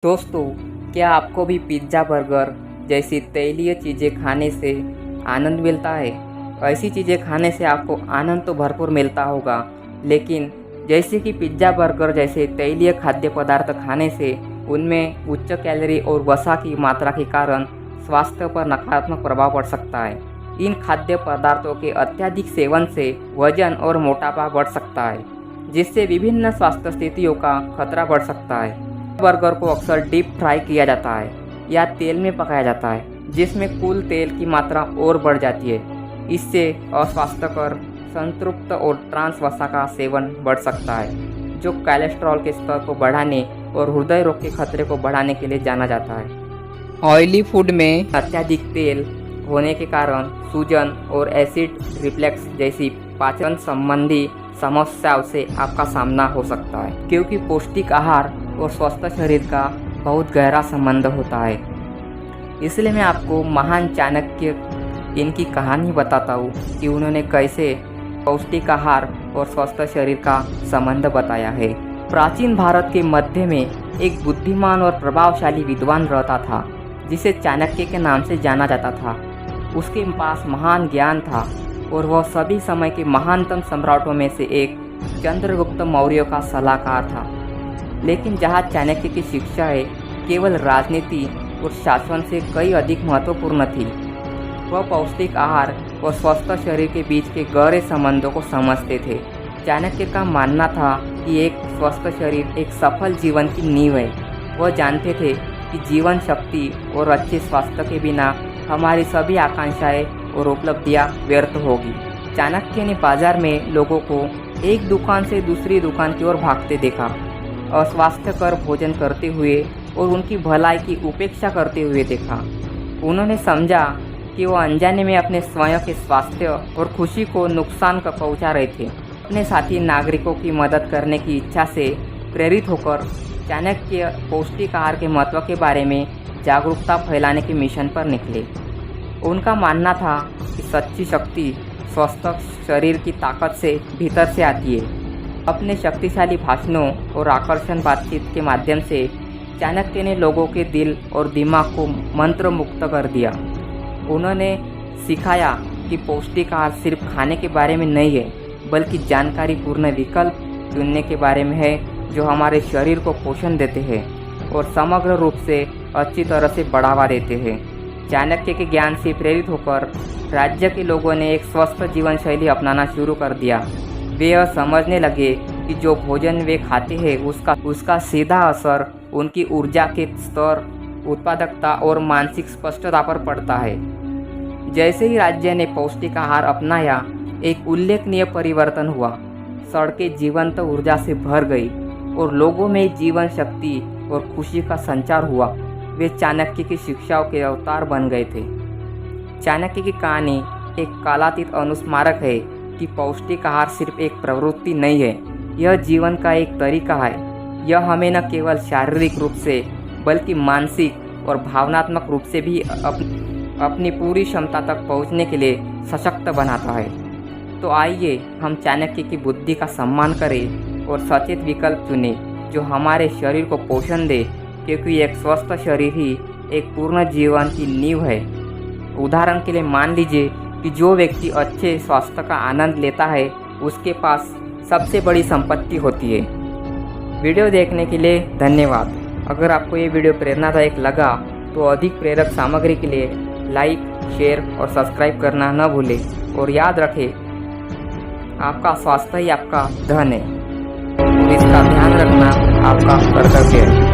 दोस्तों, क्या आपको भी पिज्ज़ा बर्गर जैसी तैलीय चीज़ें खाने से आनंद मिलता है? ऐसी चीज़ें खाने से आपको आनंद तो भरपूर मिलता होगा, लेकिन जैसे कि पिज्ज़ा बर्गर जैसे तैलीय खाद्य पदार्थ खाने से उनमें उच्च कैलोरी और वसा की मात्रा के कारण स्वास्थ्य पर नकारात्मक प्रभाव पड़ सकता है। इन खाद्य पदार्थों के अत्यधिक सेवन से वजन और मोटापा बढ़ सकता है, जिससे विभिन्न स्वास्थ्य स्थितियों का खतरा बढ़ सकता है। बर्गर को अक्सर डीप फ्राई किया जाता है या तेल में पकाया जाता है, जिसमें कुल तेल की मात्रा और बढ़ जाती है। इससे अस्वास्थ्यकर, संतृप्त और ट्रांस वसा का सेवन बढ़ सकता है, जो कोलेस्ट्रॉल के स्तर को बढ़ाने और हृदय रोग के खतरे को बढ़ाने के लिए जाना जाता है। ऑयली फूड में अत्यधिक तेल होने के कारण सूजन और एसिड रिफ्लक्स जैसी पाचन संबंधी समस्याओं से आपका सामना हो सकता है, क्योंकि पौष्टिक आहार और स्वस्थ शरीर का बहुत गहरा संबंध होता है। इसलिए मैं आपको महान चाणक्य इनकी कहानी बताता हूँ कि उन्होंने कैसे पौष्टिक आहार और स्वस्थ शरीर का संबंध बताया है। प्राचीन भारत के मध्य में एक बुद्धिमान और प्रभावशाली विद्वान रहता था, जिसे चाणक्य के नाम से जाना जाता था। उसके पास महान ज्ञान था और वह सभी समय के महानतम सम्राटों में से एक चंद्रगुप्त मौर्य का सलाहकार था। लेकिन जहाँ चाणक्य की शिक्षाएं केवल राजनीति और शासन से कई अधिक महत्वपूर्ण थी, वह पौष्टिक आहार और स्वस्थ शरीर के बीच के गहरे संबंधों को समझते थे। चाणक्य का मानना था कि एक स्वस्थ शरीर एक सफल जीवन की नींव है। वह जानते थे कि जीवन शक्ति और अच्छे स्वास्थ्य के बिना हमारी सभी आकांक्षाएं और उपलब्धियां व्यर्थ होगी। चाणक्य ने बाजार में लोगों को एक दुकान से दूसरी दुकान की ओर भागते देखा, अस्वास्थ्यकर भोजन करते हुए और उनकी भलाई की उपेक्षा करते हुए देखा। उन्होंने समझा कि वो अनजाने में अपने स्वयं के स्वास्थ्य और खुशी को नुकसान का पहुंचा रहे थे। अपने साथी नागरिकों की मदद करने की इच्छा से प्रेरित होकर चाणक्य पौष्टिक आहार के महत्व के बारे में जागरूकता फैलाने के मिशन पर निकले। उनका मानना था कि सच्ची शक्ति स्वस्थ शरीर की ताकत से भीतर से आती है। अपने शक्तिशाली भाषणों और आकर्षण बातचीत के माध्यम से चाणक्य ने लोगों के दिल और दिमाग को मंत्र मुक्त कर दिया। उन्होंने सिखाया कि पौष्टिक आहार सिर्फ खाने के बारे में नहीं है, बल्कि जानकारी पूर्ण विकल्प चुनने के बारे में है, जो हमारे शरीर को पोषण देते हैं और समग्र रूप से अच्छी तरह से बढ़ावा देते हैं। चाणक्य के ज्ञान से प्रेरित होकर राज्य के लोगों ने एक स्वस्थ जीवन शैली अपनाना शुरू कर दिया। वे यह समझने लगे कि जो भोजन वे खाते हैं उसका सीधा असर उनकी ऊर्जा के स्तर, उत्पादकता और मानसिक स्पष्टता पर पड़ता है। जैसे ही राज्य ने पौष्टिक आहार अपनाया, एक उल्लेखनीय परिवर्तन हुआ। सड़कें जीवंत ऊर्जा से भर गई और लोगों में जीवन शक्ति और खुशी का संचार हुआ। वे चाणक्य की शिक्षाओं के अवतार बन गए थे। चाणक्य की कहानी एक कालातीत अनुस्मारक है कि पौष्टिक आहार सिर्फ एक प्रवृत्ति नहीं है, यह जीवन का एक तरीका है। यह हमें न केवल शारीरिक रूप से बल्कि मानसिक और भावनात्मक रूप से भी अपनी पूरी क्षमता तक पहुंचने के लिए सशक्त बनाता है। तो आइए हम चाणक्य की बुद्धि का सम्मान करें और सचेत विकल्प चुनें जो हमारे शरीर को पोषण दे, क्योंकि एक स्वस्थ शरीर ही एक पूर्ण जीवन की नींव है। उदाहरण के लिए मान लीजिए कि जो व्यक्ति अच्छे स्वास्थ्य का आनंद लेता है, उसके पास सबसे बड़ी संपत्ति होती है। वीडियो देखने के लिए धन्यवाद। अगर आपको ये वीडियो प्रेरणादायक लगा तो अधिक प्रेरक सामग्री के लिए लाइक, शेयर और सब्सक्राइब करना न भूलें। और याद रखें, आपका स्वास्थ्य ही आपका धन है और इसका ध्यान रखना आपका कर्तव्य है।